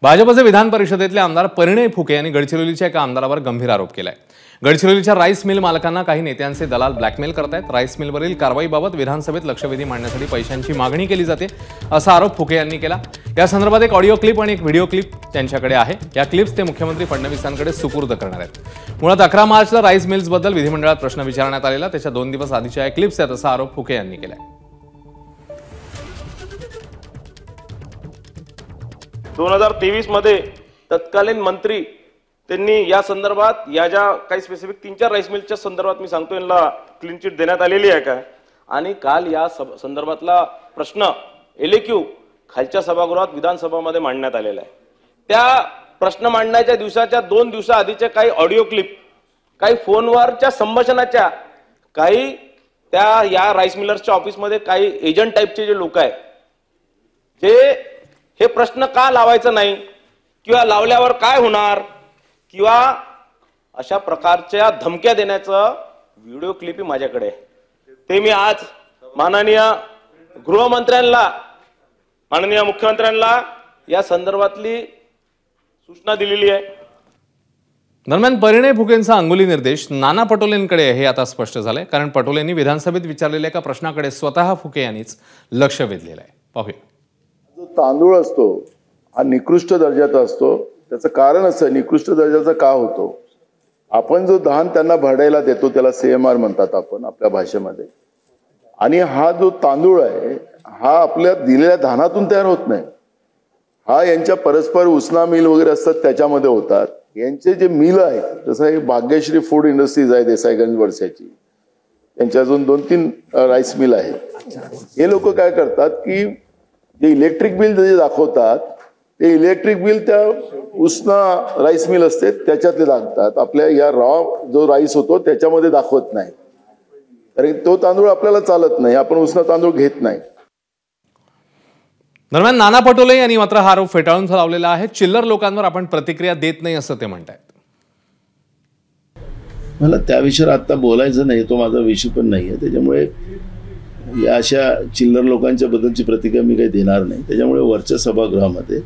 भाजपचे विधान परिषदेतले आमदार परिणय फुके यांनी गडचिरोलीच्या एका आमदारावर गंभीर आरोप केलाय। गडचिरोलीच्या राईस मिल मालकांना काही नेत्यांचे दलाल ब्लॅकमेल करतायत। राईस मिलवरील कारवाईबाबत विधानसभेत लक्षवेधी मांडण्यासाठी पैशांची मागणी केली जाते असा आरोप फुके यांनी केला। या संदर्भात एक ऑडिओ क्लिप आणि एक व्हिडिओ क्लिप त्यांच्याकडे आहे। या क्लिप्स ते मुख्यमंत्री फडणवीसांकडे सुपूर्द करणार आहेत। मुळात 11 मार्चला राईस मिल्सबद्दल विधिमंडळात प्रश्न विचारण्यात आलेला, त्याच्या 2 दिवस आधीच्या या क्लिप्स आहेत असा आरोप फुके यांनी केलाय। 2023 मध्ये तत्कालीन मंत्री त्यांनी या संदर्भात या ज्या काही स्पेसिफिक 3-4 राईस मिलच्या संदर्भात मी सांगतो यांना क्लीन चिट देण्यात आलेली आहे का, आणि काल या संदर्भातला प्रश्न एलक्यू खालच्या सभागृहात विधानसभामध्ये मांडण्यात आलेला आहे। त्या प्रश्न मांडण्याच्या दिवसाच्या 2 दिवसाआधीचे काही ऑडिओ क्लिप, काही फोनवरच्या संभाषणाच्या, काही त्या या राईस मिलर्सच्या ऑफिसमध्ये काही एजंट टाइपचे जे लोक आहेत, जे हे प्रश्न का लावायचा नाही किंवा लावल्यावर काय होणार किंवा अशा प्रकारच्या धमक्या देण्याचं व्हिडिओ क्लिप माझ्याकडे आहे। ते मी आज माननीय गृहमंत्र्यांना, माननीय मुख्यमंत्र्यांना या संदर्भातली सूचना दिलेली आहे। दरम्यान परिणय फुकेंचा अंगुली निर्देश नाना पटोलेंकडे हे आता स्पष्ट झालंय, कारण पटोलेंनी विधानसभेत विचारलेल्या एका प्रश्नाकडे स्वतः फुके यांनीच लक्ष वेधलेलं आहे। पाहूया। जो तांदूळ असतो हा निकृष्ट दर्जाचा असतो, त्याचं कारण असं निकृष्ट दर्जाचा का होतो, आपण जो धान त्यांना भरडायला देतो त्याला CMR म्हणतात आपण आपल्या भाषेमध्ये, आणि हा जो तांदूळ आहे हा आपल्या दिलेल्या धानातून तयार होत नाही, हा यांच्या परस्पर उसना मिल वगैरे असतात त्याच्यामध्ये होतात। यांचे जे मिल आहेत, जसं हे भाग्यश्री फूड इंडस्ट्रीज आहे देसाईगंज वर्षाची, त्यांच्या अजून 2-3 राईस मिल आहेत। हे लोक काय करतात की जे इलेक्ट्रिक बिल जे दाखवतात ते इलेक्ट्रिक बिल त्या उसना राईस मिल असते त्याच्यातले दाखवतात, आपल्या या रॉ जो राईस होतो त्याच्यामध्ये दाखवत नाही, कारण तो तांदूळ आपल्याला चालत नाही, आपण उसना तांदूळ घेत नाही। दरम्यान नाना पटोले यांनी मात्र हा आरोप फेटाळून लावलेला आहे। चिल्लर लोकांवर आपण प्रतिक्रिया देत नाही असं ते म्हणतात। मला त्या विषयावर आता बोलायचं नाही, तो माझा विषय पण नाहीये, त्याच्यामुळे या अशा चिल्लर लोकांच्या बद्दलची प्रतिक्रिया मी काही देणार नाही। त्याच्यामुळे वरच्या सभागृहामध्ये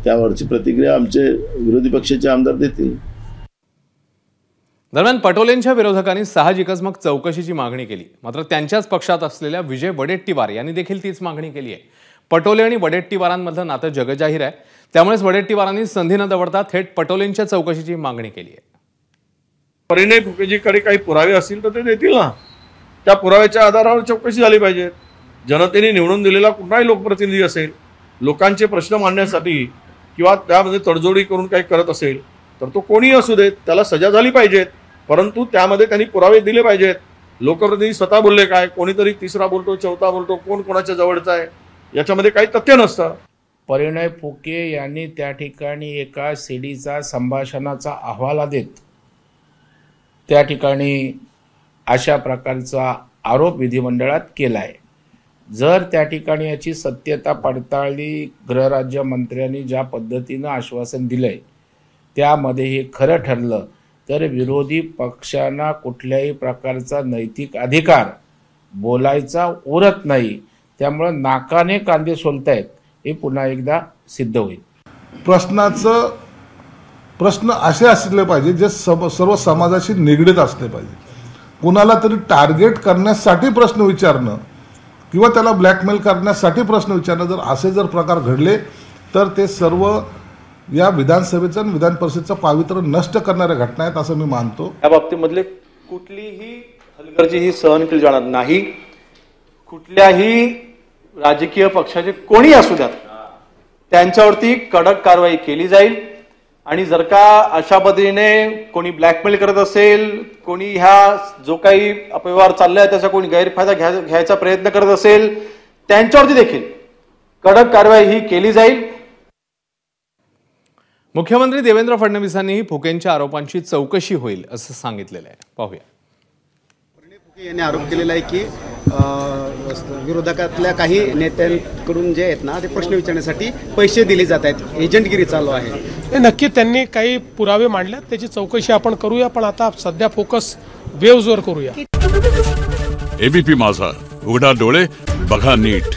त्यावरची प्रतिक्रिया आमचे विरोधी पक्षाचे आमदार देतील। दरम्यान पटोलेंच्या विरोधकांनी साहजिकच मग चौकशीची मागणी केली, मात्र त्यांच्याच पक्षात असलेल्या विजय वडेट्टीवार यांनी देखील तीच मागणी केली आहे। पटोले आणि वडेट्टीवारांमधलं नातं जगजाहीर आहे, त्यामुळेच वडेट्टीवारांनी संधी न दवडता थेट पटोलेंच्या चौकशीची मागणी केली आहे। परिणय फुकेजीकडे काही पुरावे असतील तर ते देतील ना, त्या पुराव्याच्या आधारावर चौकशी झाली पाहिजे। जनतेने निवडून दिलेला कुठलाही लोकप्रतिनिधी असेल, लोकांचे प्रश्न मांडण्यासाठी किंवा त्यामध्ये तडजोडी करून काही करत असेल तर तो कोणीही असू देत, त्याला सजा झाली पाहिजे, परंतु त्यामध्ये त्यांनी पुरावे दिले पाहिजेत। लोकप्रतिनिधी स्वतः बोलले काय, कोणीतरी तिसरा बोलतो, चौथा बोलतो, कोण कोणाच्या जवळचा आहे याच्यामध्ये काही तथ्य नसतं। परिणय फुके यांनी त्या ठिकाणी एका सीडीचा संभाषणाचा अहवाल देत त्या ठिकाणी अशा प्रकारचा आरोप विधिमंडळात केलाय। जर त्या ठिकाणी याची सत्यता पडताळली, गृहराज्यमंत्र्यांनी ज्या पद्धतीनं आश्वासन दिलंय त्यामध्ये हे खरं ठरलं तर विरोधी पक्षांना कुठल्याही प्रकारचा नैतिक अधिकार बोलायचा उरत नाही। त्यामुळे नाकाने कांदे सोलतायत हे पुन्हा एकदा सिद्ध होईल। प्रश्न असे असले पाहिजे जे सर्व समाजाशी निगडीत असले पाहिजे। कुणाला तरी टार्गेट करण्यासाठी प्रश्न विचारणं किंवा त्याला ब्लॅकमेल करण्यासाठी प्रश्न विचारणं, जर असे जर प्रकार घडले तर ते सर्व या विधानसभेचं आणि विधान परिषदेचं पावित्र्य नष्ट करणाऱ्या घटना आहेत असं मी मानतो। या बाबतीमधले कुठलीही हलगर्जी ही सहन केली जाणार नाही। कुठल्याही राजकीय पक्षाचे कोणी असू द्यात त्यांच्यावरती कडक कारवाई केली जाईल, आणि जर का अशा पद्धतीने कोणी ब्लॅकमेल करत असेल, कोणी ह्या जो काही अपव्यवहार चाललाय त्याचा कोणी गैरफायदा घ्यायचा प्रयत्न करत असेल त्यांच्यावरती देखील कडक कारवाई ही केली जाईल। मुख्यमंत्री देवेंद्र फडणवीसांनीही फुकेंच्या आरोपांची चौकशी होईल असं सांगितलेलं आहे। पाहूया। परिणय फुके यांनी आरोप केलेला आहे की विरोधकातल्या काही नेत्यांकडून जे आहेत ना ते प्रश्न विचारण्यासाठी पैसे दिले जात आहेत, एजंटगिरी चालू आहे। नक्की त्यांनी काही पुरावे मांडले, त्याची चौकशी आपण करूया, पण आता सध्या फोकस वेव्हजवर करूया। एबीपी माझा, उघडा डोळे बघा नीट।